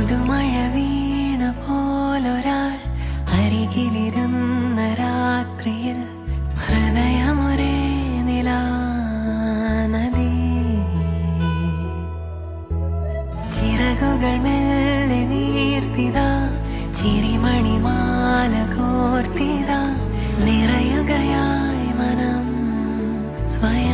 പുതുമഴ വീണ പോലൊരാൾ അരികിലിരുന്ന രാത്രിയിൽ ഹൃദയമൊരേ നിലാനദി. ചിറകുകൾ മെല്ലെ നീർത്തിതാ, ചിരിമണിമാല കോർത്തിതാ, നിറയുകയായി മനം സ്വയം.